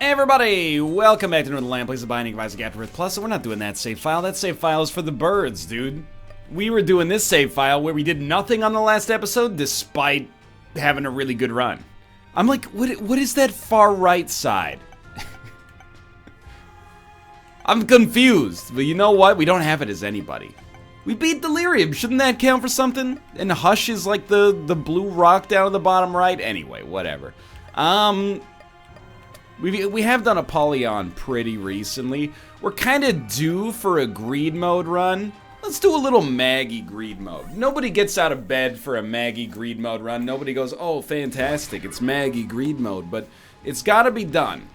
Hey everybody, welcome back to Northernlion, place of Binding of Isaac AFTERBIRTH Plus, and we're not doing that save file. That save file is for the birds, dude. We were doing this save file where we did nothing on the last episode, despite having a really good run. I'm like, what is that far right side? I'm confused, but you know what? We don't have it as anybody. We beat Delirium, shouldn't that count for something? And Hush is like the blue rock down at the bottom right? Anyway, whatever. We have done Apollyon pretty recently. We're kind of due for a greed mode run. Let's do a little Maggie greed mode. Nobody gets out of bed for a Maggie greed mode run. Nobody goes, oh, fantastic, it's Maggie greed mode. But it's got to be done.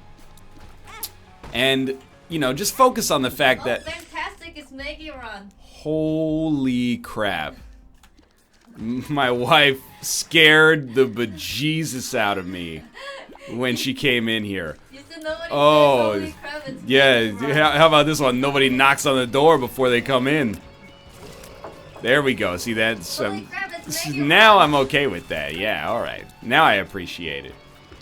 And, you know, just focus on the fact that... fantastic, it's Maggie run. Holy crap. My wife scared the bejesus out of me when she came in here. Oh, yeah, how about this one? Nobody knocks on the door before they come in. There we go. See, that's... now I'm okay with that. Yeah, alright. Now I appreciate it.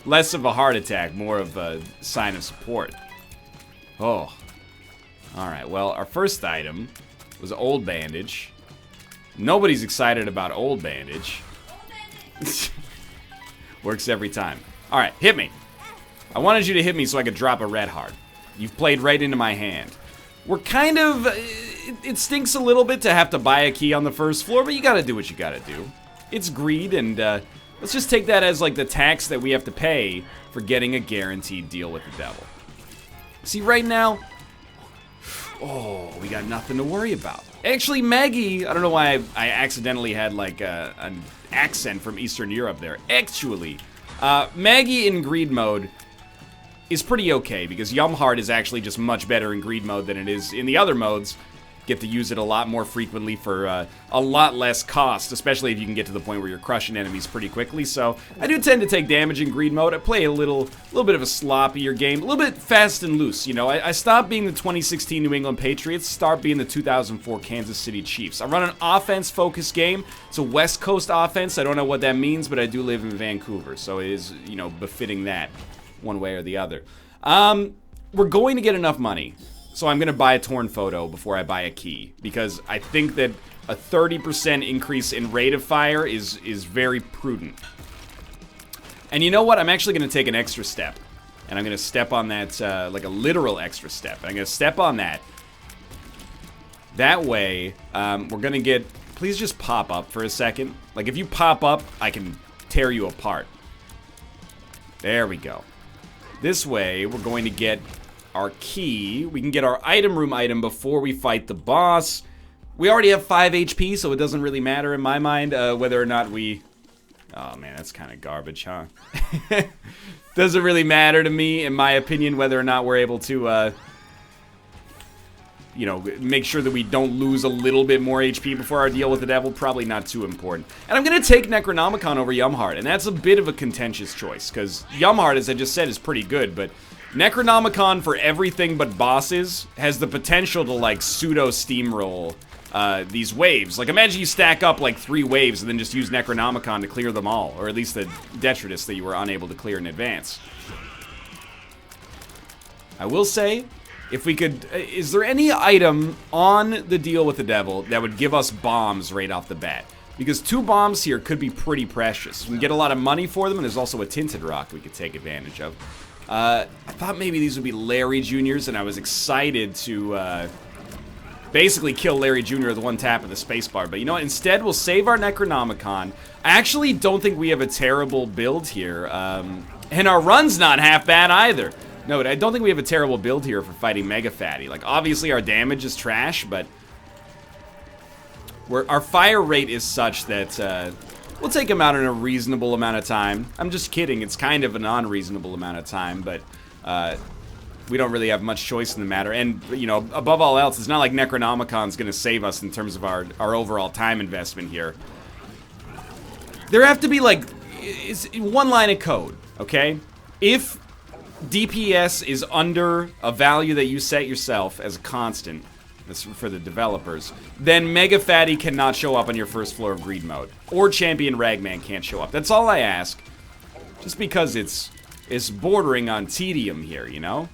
Less of a heart attack, more of a sign of support. Oh. Alright, well, our first item was Old Bandage. Nobody's excited about Old Bandage. Works every time. Alright, hit me. I wanted you to hit me so I could drop a red heart. You've played right into my hand. We're kind of... it stinks a little bit to have to buy a key on the first floor, but you gotta do what you gotta do. It's greed, and let's just take that as like the tax that we have to pay for getting a guaranteed deal with the devil. See, right now... oh, we got nothing to worry about. Actually, Maggie... I don't know why I accidentally had like an accent from Eastern Europe there. Actually, Maggie in greed mode is pretty okay, because Yum Heart is actually just much better in greed mode than it is in the other modes. Get to use it a lot more frequently for a lot less cost, especially if you can get to the point where you're crushing enemies pretty quickly. So I do tend to take damage in greed mode. I play a little bit of a sloppier game, a little bit fast and loose. You know, I stopped being the 2016 New England Patriots, start being the 2004 Kansas City Chiefs. I run an offense-focused game. It's a West Coast offense. I don't know what that means, but I do live in Vancouver, so it is, you know, befitting that one way or the other. We're going to get enough money. So I'm going to buy a torn photo before I buy a key, because I think that a 30% increase in rate of fire is very prudent. And you know what? I'm actually going to take an extra step, and I'm going to step on that, like a literal extra step. I'm going to step on that. That way, we're going to get... please just pop up for a second. Like, if you pop up, I can tear you apart. There we go. This way, we're going to get... our key. We can get our item room item before we fight the boss. We already have 5 HP, so it doesn't really matter in my mind whether or not we... oh man, that's kind of garbage, huh? Doesn't really matter to me, in my opinion, whether or not we're able to, you know, make sure that we don't lose a little bit more HP before our deal with the devil. Probably not too important. And I'm going to take Necronomicon over Yum Heart, and that's a bit of a contentious choice, because Yum Heart, as I just said, is pretty good, but Necronomicon for everything but bosses has the potential to, like, pseudo-steamroll these waves. Like, imagine you stack up, like, 3 waves and then just use Necronomicon to clear them all, or at least the Detritus that you were unable to clear in advance. I will say, if we could... is there any item on the deal with the devil that would give us bombs right off the bat? Because 2 bombs here could be pretty precious. We can get a lot of money for them, and there's also a tinted rock we could take advantage of. I thought maybe these would be Larry Jr.'s, and I was excited to basically kill Larry Jr. with one tap of the spacebar. But you know what? Instead, we'll save our Necronomicon. I actually don't think we have a terrible build here. And our run's not half bad either. No, I don't think we have a terrible build here for fighting Mega Fatty. Like, obviously our damage is trash, but our fire rate is such that... we'll take him out in a reasonable amount of time. I'm just kidding. It's kind of a non-reasonable amount of time, but we don't really have much choice in the matter. And, you know, above all else, it's not like Necronomicon's going to save us in terms of our overall time investment here. There have to be, like, it's one line of code, okay? If DPS is under a value that you set yourself as a constant, that's for the developers, then Mega Fatty cannot show up on your first floor of greed mode. Or Champion Ragman can't show up. That's all I ask. Just because it's is bordering on tedium here, you know?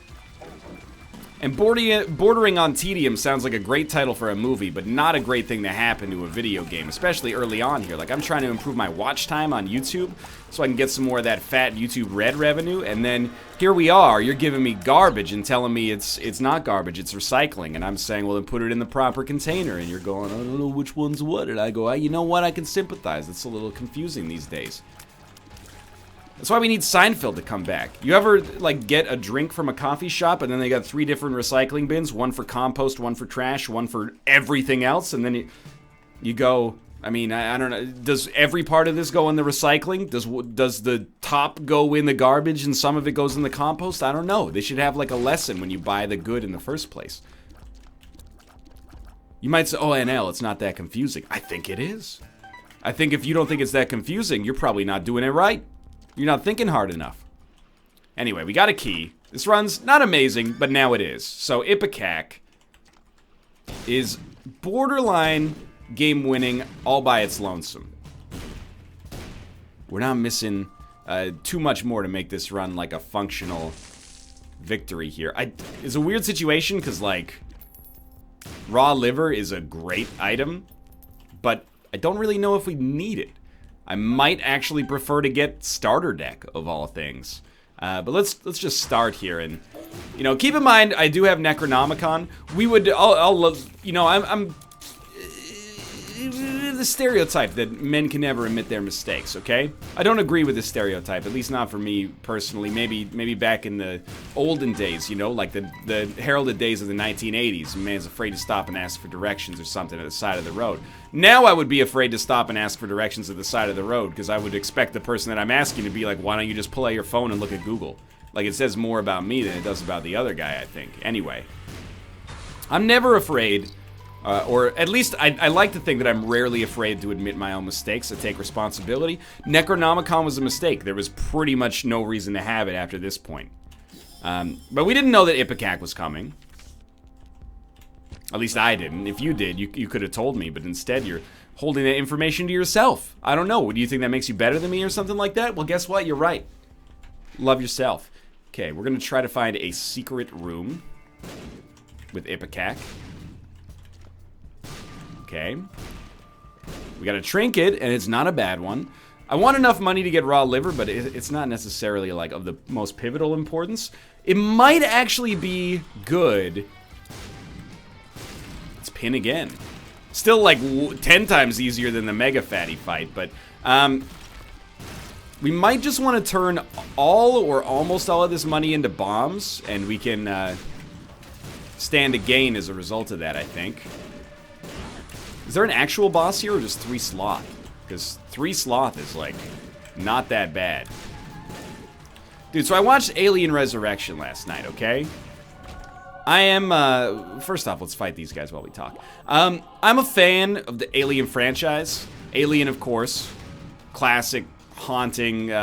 And bordering on tedium sounds like a great title for a movie, but not a great thing to happen to a video game, especially early on here. Like, I'm trying to improve my watch time on YouTube so I can get some more of that fat YouTube Red revenue, and then here we are, you're giving me garbage and telling me it's not garbage, it's recycling, and I'm saying, well, then put it in the proper container, and you're going, I don't know which one's what, and I go, you know what, I can sympathize. It's a little confusing these days. That's why we need Seinfeld to come back. You ever, like, get a drink from a coffee shop and then they got 3 different recycling bins, one for compost, one for trash, one for everything else, and then you go, I mean, I don't know, does every part of this go in the recycling? Does the top go in the garbage and some of it goes in the compost? I don't know. They should have, like, a lesson when you buy the good in the first place. You might say, oh, NL, it's not that confusing. I think it is. I think if you don't think it's that confusing, you're probably not doing it right. You're not thinking hard enough. Anyway, we got a key. This run's not amazing, but now it is. So Ipecac is borderline game-winning all by its lonesome. We're not missing too much more to make this run like a functional victory here. It's a weird situation because, like, raw liver is a great item, but I don't really know if we need it. I might actually prefer to get starter deck of all things. But let's just start here, and you know, keep in mind I do have Necronomicon. We would, you know, I'm the stereotype that men can never admit their mistakes. Okay, I don't agree with this stereotype, at least not for me personally. Maybe back in the olden days, you know, like the heralded days of the 1980s. A man's afraid to stop and ask for directions or something at the side of the road. Now I would be afraid to stop and ask for directions at the side of the road because I would expect the person that I'm asking to be like, why don't you just pull out your phone and look at Google? Like, it says more about me than it does about the other guy, I think. Anyway, I'm never afraid, or at least I like to think that I'm rarely afraid to admit my own mistakes, to take responsibility. Necronomicon was a mistake. There was pretty much no reason to have it after this point. But we didn't know that Ipecac was coming. At least I didn't. If you did, you could have told me, but instead you're holding that information to yourself. I don't know. Do you think that makes you better than me or something like that? Well, guess what? You're right. Love yourself. Okay, we're going to try to find a secret room with Ipecac. Okay. We got a trinket, and it's not a bad one. I want enough money to get raw liver, but it's not necessarily, like, of the most pivotal importance. It might actually be good. Pin again. Still like 10 times easier than the Mega Fatty fight, but we might just want to turn all or almost all of this money into bombs, and we can stand to gain as a result of that, I think. Is there an actual boss here or just 3 sloth? Because 3 sloth is like not that bad. Dude, so I watched Alien Resurrection last night, okay? I am, first off, let's fight these guys while we talk. I'm a fan of the Alien franchise. Alien, of course, classic, haunting,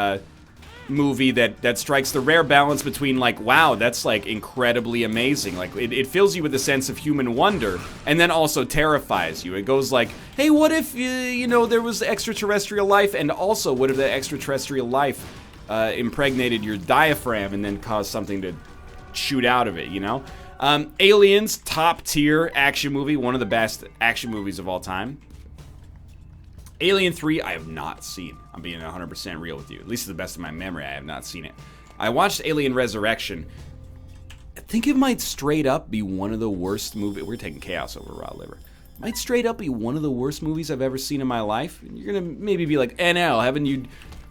movie that strikes the rare balance between, like, wow, that's, like, incredibly amazing. Like, it fills you with a sense of human wonder, and then also terrifies you. It goes like, hey, what if, you know, there was extraterrestrial life, and also, what if that extraterrestrial life impregnated your diaphragm and then caused something to shoot out of it, you know? Aliens, top tier action movie, one of the best action movies of all time. Alien 3, I have not seen. I'm being 100% real with you. At least to the best of my memory, I have not seen it. I watched Alien Resurrection. I think it might straight up be one of the worst movies. We're taking chaos over raw liver. Might straight up be one of the worst movies I've ever seen in my life. And you're gonna maybe be like, NL, haven't you?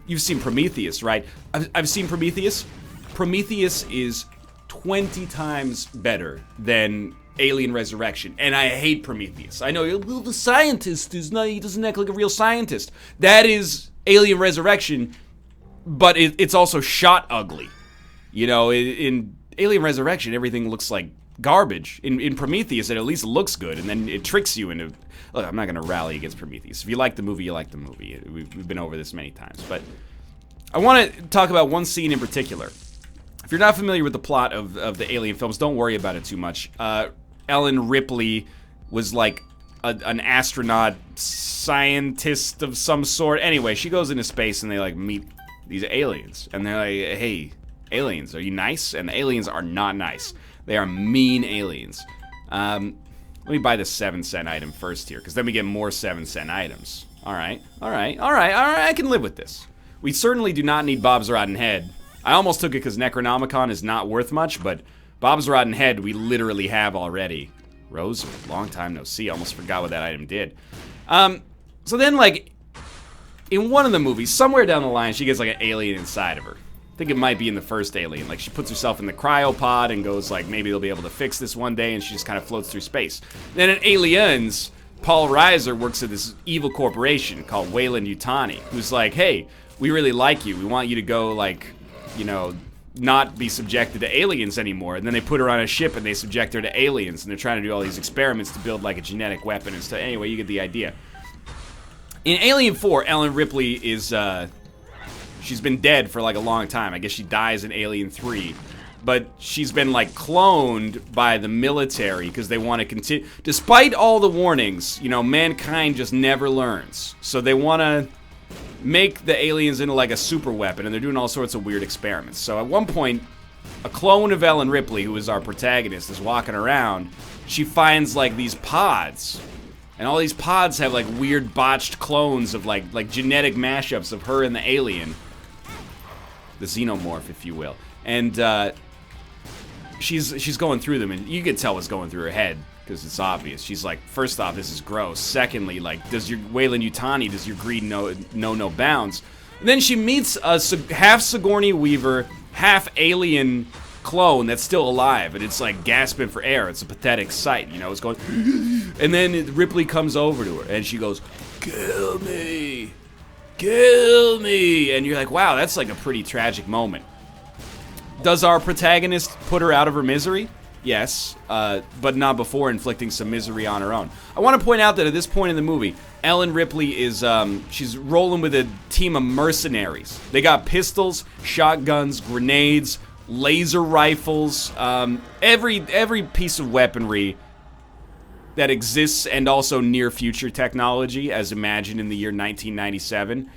You've seen Prometheus, right? I've seen Prometheus. Prometheus is 20 times better than Alien Resurrection, and I hate Prometheus. I know, well, the scientist is not, he doesn't act like a real scientist. That is Alien Resurrection, but it's also shot ugly. You know, in Alien Resurrection, everything looks like garbage. In Prometheus, it at least looks good, and then it tricks you into... Look, I'm not going to rally against Prometheus. If you like the movie, you like the movie. We've been over this many times, but I want to talk about one scene in particular. If you're not familiar with the plot of the Alien films, don't worry about it too much. Ellen Ripley was like an astronaut scientist of some sort. Anyway, she goes into space and they like meet these aliens. And they're like, hey, Aliens, are you nice? And the aliens are not nice. They are mean aliens. Let me buy the 7-cent item first here, because then we get more 7-cent items. Alright, I can live with this. We certainly do not need Bob's Rotten Head. I almost took it because Necronomicon is not worth much, but Bob's Rotten Head we literally have already. Rose, long time no see. Almost forgot what that item did. So then, like, in one of the movies, somewhere down the line, she gets, like, an alien inside of her. I think it might be in the first Alien. Like, she puts herself in the cryopod and goes, like, maybe they'll be able to fix this one day, and she just kind of floats through space. Then in Aliens, Paul Reiser works at this evil corporation called Weyland-Yutani, who's like, hey, we really like you. We want you to go, like, you know, not be subjected to aliens anymore. And then they put her on a ship and they subject her to aliens, and they're trying to do all these experiments to build, like, a genetic weapon and stuff. Anyway, you get the idea. In Alien 4, Ellen Ripley is, she's been dead for, like, a long time. I guess she dies in Alien 3. But she's been, like, cloned by the military because they want to continue. Despite all the warnings, you know, mankind just never learns. So they want to make the aliens into, like, a super weapon, and they're doing all sorts of weird experiments. So at one point, a clone of Ellen Ripley, who is our protagonist, is walking around. She finds, like, these pods. And all these pods have, like, weird botched clones of, like genetic mashups of her and the alien. The xenomorph, if you will. And, she's going through them, and you can tell what's going through her head, because it's obvious. She's like, first off, this is gross. Secondly, like, does your Weyland-Yutani, does your greed know no bounds? And then she meets a half Sigourney Weaver, half alien clone that's still alive, and it's like gasping for air. It's a pathetic sight, you know. It's going, and then Ripley comes over to her, and she goes, "Kill me, kill me," and you're like, wow, that's like a pretty tragic moment. Does our protagonist put her out of her misery? Yes, but not before inflicting some misery on her own. I want to point out that at this point in the movie, Ellen Ripley is, she's rolling with a team of mercenaries. They got pistols, shotguns, grenades, laser rifles, every piece of weaponry that exists, and also near future technology as imagined in the year 1997.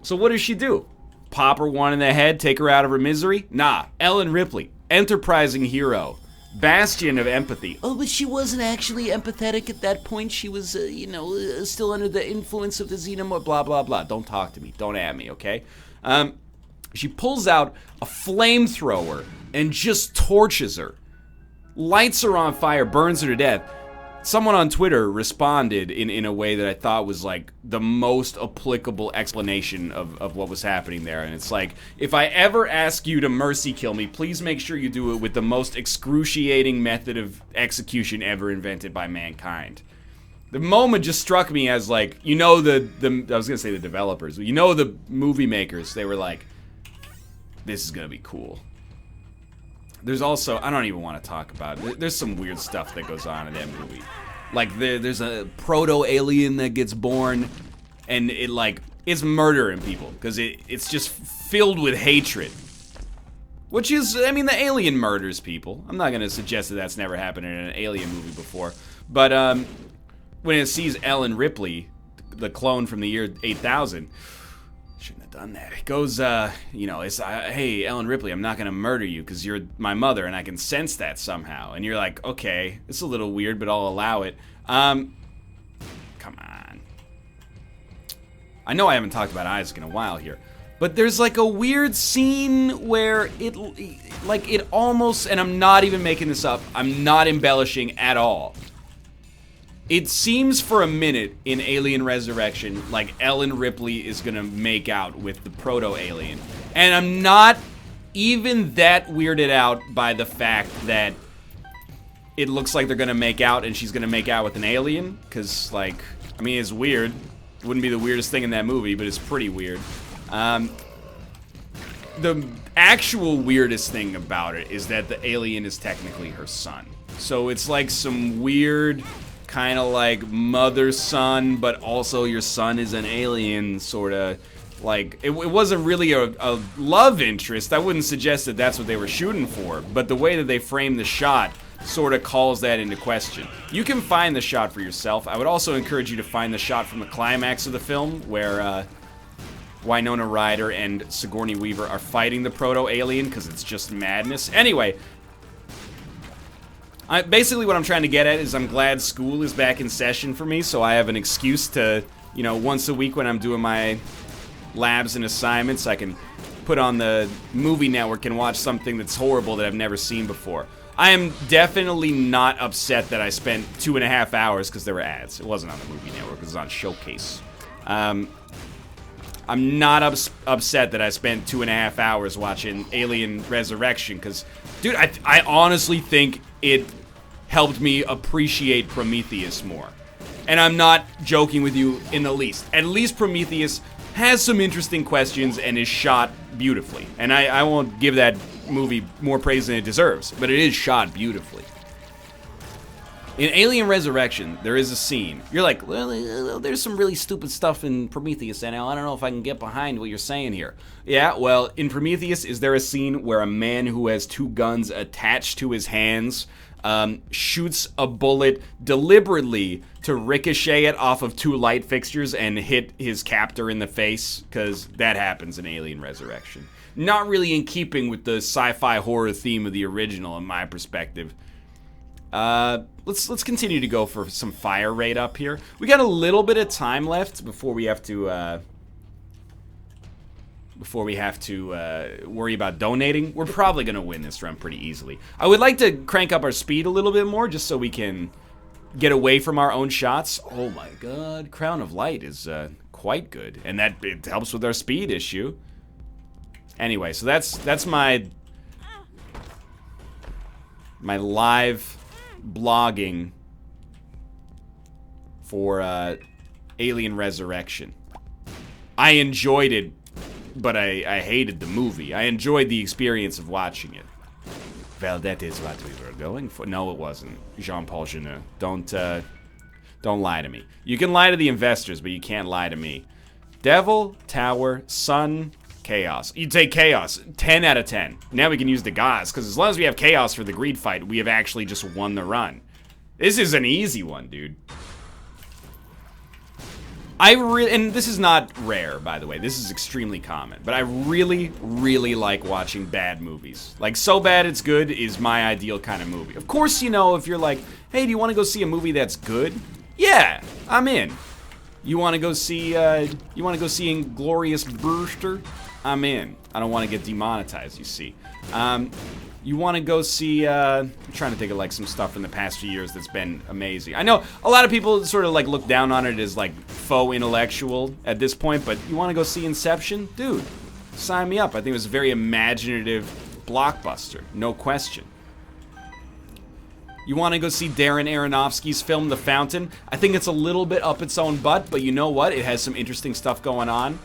So what does she do? Pop her one in the head, take her out of her misery? Nah, Ellen Ripley, enterprising hero, bastion of empathy. Oh, but she wasn't actually empathetic at that point. She was, still under the influence of the xenomorph, blah, blah, blah. Don't talk to me. Don't at me, okay? She pulls out a flamethrower and just torches her. Lights her on fire, burns her to death. Someone on Twitter responded in a way that I thought was, like, the most applicable explanation of what was happening there. And it's like, if I ever ask you to mercy kill me, please make sure you do it with the most excruciating method of execution ever invented by mankind. The moment just struck me as, like, I was gonna say the developers, but the movie makers, they were like, this is gonna be cool. There's also, I don't even want to talk about it. There's some weird stuff that goes on in that movie. Like, there's a proto-alien that gets born, and it's murdering people, because it's just filled with hatred. Which is, I mean, the alien murders people. I'm not going to suggest that that's never happened in an alien movie before. But when it sees Ellen Ripley, the clone from the year 8000... shouldn't have done that. It goes, hey, Ellen Ripley, I'm not going to murder you because you're my mother and I can sense that somehow. And you're like, okay, it's a little weird, but I'll allow it. Come on. I know I haven't talked about Isaac in a while here, but there's like a weird scene where it almost, and I'm not even making this up, I'm not embellishing at all. It seems for a minute in Alien Resurrection like Ellen Ripley is gonna make out with the proto-alien. And I'm not even that weirded out by the fact that it looks like they're gonna make out and she's gonna make out with an alien. Cause, like, I mean, it's weird. It wouldn't be the weirdest thing in that movie, but it's pretty weird. The actual weirdest thing about it is that the alien is technically her son. So it's like some weird, kind of like mother-son, but also your son is an alien, sort of. Like, it wasn't really a love interest. I wouldn't suggest that that's what they were shooting for, but the way that they framed the shot sort of calls that into question. You can find the shot for yourself. I would also encourage you to find the shot from the climax of the film, where Winona Ryder and Sigourney Weaver are fighting the proto-alien, because it's just madness. Anyway, basically what I'm trying to get at is I'm glad school is back in session for me, so I have an excuse to, you know, once a week when I'm doing my labs and assignments, I can put on the movie network and watch something that's horrible that I've never seen before. I am definitely not upset that I spent 2.5 hours, because there were ads. It wasn't on the movie network, it was on Showcase. I'm not upset that I spent 2.5 hours watching Alien Resurrection, because, dude, I honestly think it helped me appreciate Prometheus more. And I'm not joking with you in the least. At least Prometheus has some interesting questions and is shot beautifully. And I won't give that movie more praise than it deserves, but it is shot beautifully. In Alien Resurrection, there is a scene. You're like, well, there's some really stupid stuff in Prometheus, and I don't know if I can get behind what you're saying here. Yeah, well, in Prometheus, is there a scene where a man who has 2 guns attached to his hands shoots a bullet deliberately to ricochet it off of 2 light fixtures and hit his captor in the face? Because that happens in Alien Resurrection. Not really in keeping with the sci-fi horror theme of the original, in my perspective. Let's continue to go for some fire rate up here. We got a little bit of time left before we have to worry about donating. We're probably gonna win this run pretty easily. I would like to crank up our speed a little bit more just so we can get away from our own shots. Oh my god, Crown of Light is quite good, and it helps with our speed issue. Anyway, so that's my live blogging for Alien Resurrection. I enjoyed it, but I hated the movie. I enjoyed the experience of watching it. Well, that is what we were going for. No, it wasn't. Jean-Paul Genet. Don't lie to me. You can lie to the investors, but you can't lie to me. Devil, Tower, Sun, Chaos. You take Chaos. 10 out of 10. Now we can use the Gauze, because as long as we have Chaos for the greed fight, we have actually just won the run. This is an easy one, dude. And this is not rare, by the way. This is extremely common. But I really, really like watching bad movies. Like, so bad it's good is my ideal kind of movie. Of course, you know, if you're like, hey, do you want to go see a movie that's good? Yeah, I'm in. You want to go see Inglorious Brewster? I'm in. I don't want to get demonetized, you see. You want to go see, I'm trying to think of like some stuff in the past few years that's been amazing. I know a lot of people sort of like look down on it as like faux intellectual at this point, but you want to go see Inception? Dude, sign me up. I think it was a very imaginative blockbuster, no question. You want to go see Darren Aronofsky's film The Fountain? I think it's a little bit up its own butt, but you know what? It has some interesting stuff going on.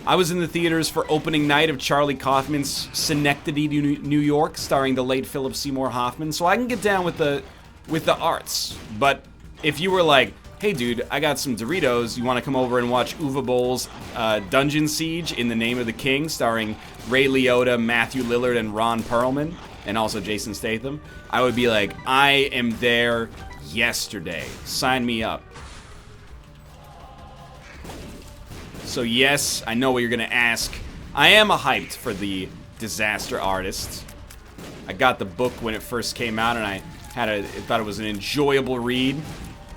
I was in the theaters for opening night of Charlie Kaufman's Synecdoche, New York, starring the late Philip Seymour Hoffman, so I can get down with the arts. But if you were like, hey dude, I got some Doritos, you want to come over and watch Uwe Boll's Dungeon Siege in the Name of the King, starring Ray Liotta, Matthew Lillard, and Ron Perlman, and also Jason Statham, I would be like, I am there yesterday. Sign me up. So yes, I know what you're gonna ask. I am hyped for the Disaster Artist. I got the book when it first came out, and I thought it was an enjoyable read.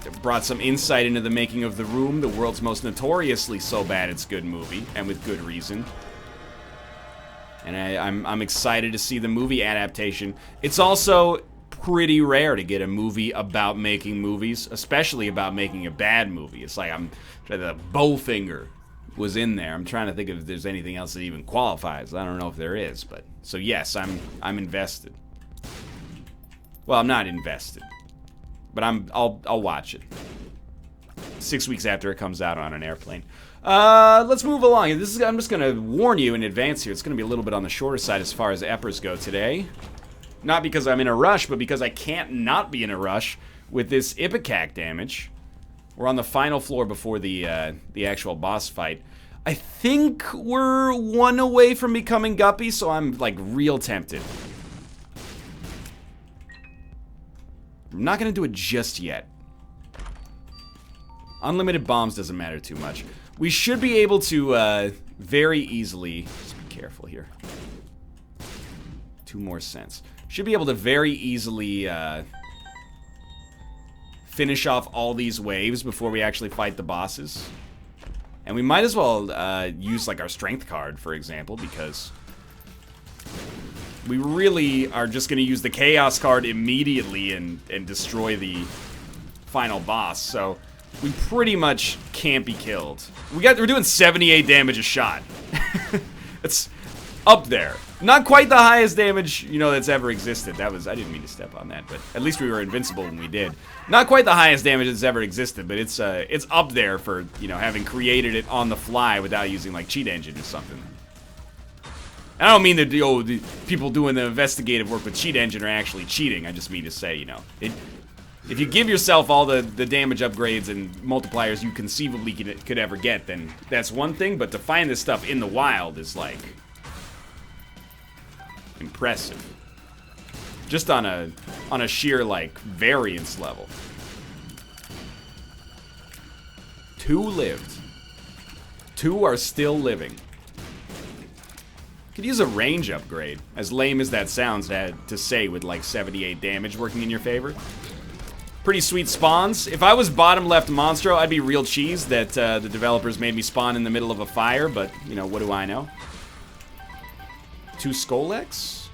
It brought some insight into the making of The Room, the world's most notoriously so bad it's good movie, and with good reason. And I'm excited to see the movie adaptation. It's also pretty rare to get a movie about making movies, especially about making a bad movie. It's like the Bowfinger was in there. I'm trying to think if there's anything else that even qualifies. I don't know if there is, but so yes, I'm invested. Well, I'm not invested, but I'll watch it 6 weeks after it comes out on an airplane. Let's move along. I'm just gonna warn you in advance here. It's gonna be a little bit on the shorter side as far as Eppers go today. Not because I'm in a rush, but because I can't not be in a rush with this Ipecac damage. We're on the final floor before the actual boss fight. I think we're 1 away from becoming Guppy, so I'm like real tempted. I'm not gonna do it just yet. Unlimited bombs doesn't matter too much. we should be able to very easily, just be careful here. 2 more cents. Should be able to very easily finish off all these waves before we actually fight the bosses. And we might as well use like our strength card, for example, because we really are just going to use the chaos card immediately and destroy the final boss. So we pretty much can't be killed. We're doing 78 damage a shot. It's up there. Not quite the highest damage, you know, that's ever existed. I didn't mean to step on that, but at least we were invincible when we did. Not quite the highest damage that's ever existed, but it's up there for, you know, having created it on the fly without using like cheat engine or something. And I don't mean that the people doing the investigative work with cheat engine are actually cheating. I just mean to say, you know, if you give yourself all the damage upgrades and multipliers you conceivably could ever get, then that's one thing, but to find this stuff in the wild is like impressive. Just on a sheer like variance level. 2 lived. 2 are still living. Could use a range upgrade, as lame as that sounds to say with like 78 damage working in your favor. Pretty sweet spawns. If I was bottom left Monstro, I'd be real cheese that the developers made me spawn in the middle of a fire, but, you know, what do I know? 2 Skolex?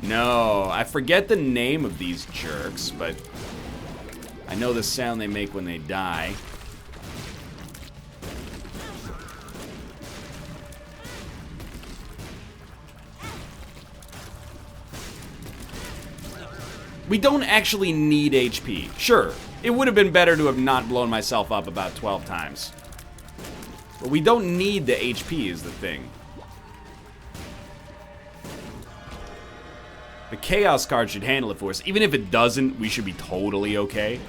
No, I forget the name of these jerks, but I know the sound they make when they die. We don't actually need HP. Sure, it would have been better to have not blown myself up about 12 times. But we don't need the HP is the thing. The Chaos card should handle it for us. Even if it doesn't, we should be totally okay.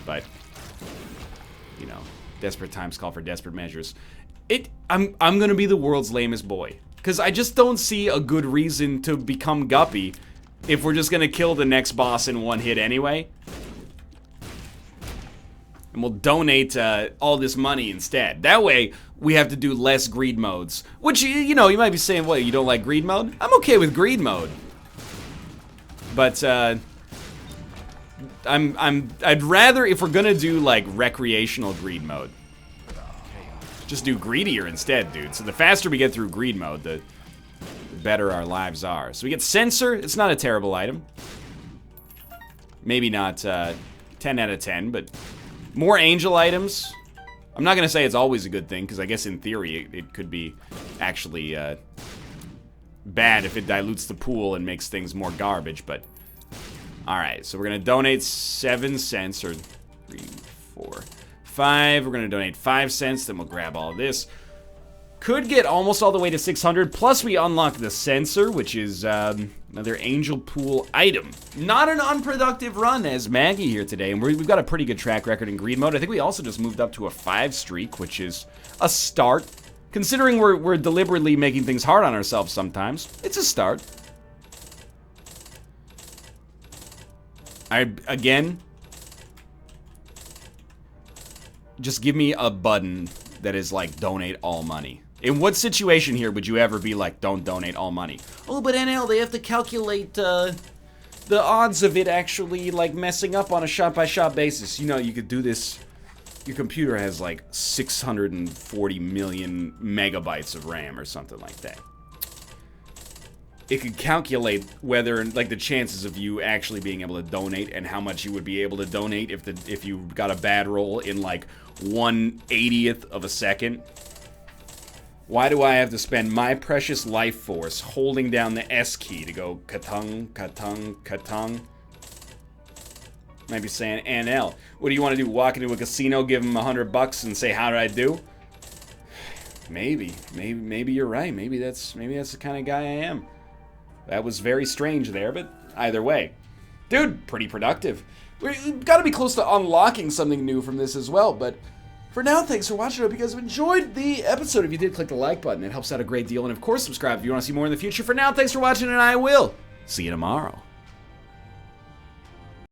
But, you know, desperate times call for desperate measures. I'm gonna be the world's lamest boy. Because I just don't see a good reason to become Guppy if we're just gonna kill the next boss in one hit anyway. And we'll donate all this money instead. That way, we have to do less greed modes. Which, you know, you might be saying, what, you don't like greed mode? I'm okay with greed mode. But, I'd rather, if we're gonna do, like, recreational greed mode, just do greedier instead, dude. So the faster we get through greed mode, the better our lives are. So we get Sensor. It's not a terrible item. Maybe not 10 out of 10, but more Angel items. I'm not going to say it's always a good thing, because I guess in theory it could be actually bad if it dilutes the pool and makes things more garbage, but alright, so we're going to donate 7 cents, or 3, 4, 5. We're going to donate 5 cents, then we'll grab all this. Could get almost all the way to 600, plus we unlock the Sensor, which is another Angel Pool item. Not an unproductive run as Maggie here today, and we've got a pretty good track record in greed mode. I think we also just moved up to a 5 streak, which is a start. Considering we're deliberately making things hard on ourselves sometimes, it's a start. Again, just give me a button that is like, donate all money. In what situation here would you ever be like, don't donate all money? Oh, but NL, they have to calculate the odds of it actually like messing up on a shot-by-shot basis. You know, you could do this. Your computer has like 640 million megabytes of RAM or something like that. It could calculate whether, like, the chances of you actually being able to donate and how much you would be able to donate if you got a bad roll in like 1/80th of a second. Why do I have to spend my precious life force holding down the S key to go katung, katung, katung? Might be saying, NL, what do you want to do? Walk into a casino, give them $100 and say, how did I do? Maybe you're right. Maybe that's the kind of guy I am. That was very strange there, but either way. Dude, pretty productive. We've got to be close to unlocking something new from this as well, but for now, thanks for watching. I hope you guys have enjoyed the episode. If you did, click the like button. It helps out a great deal. And of course, subscribe if you want to see more in the future. For now, thanks for watching, and I will see you tomorrow.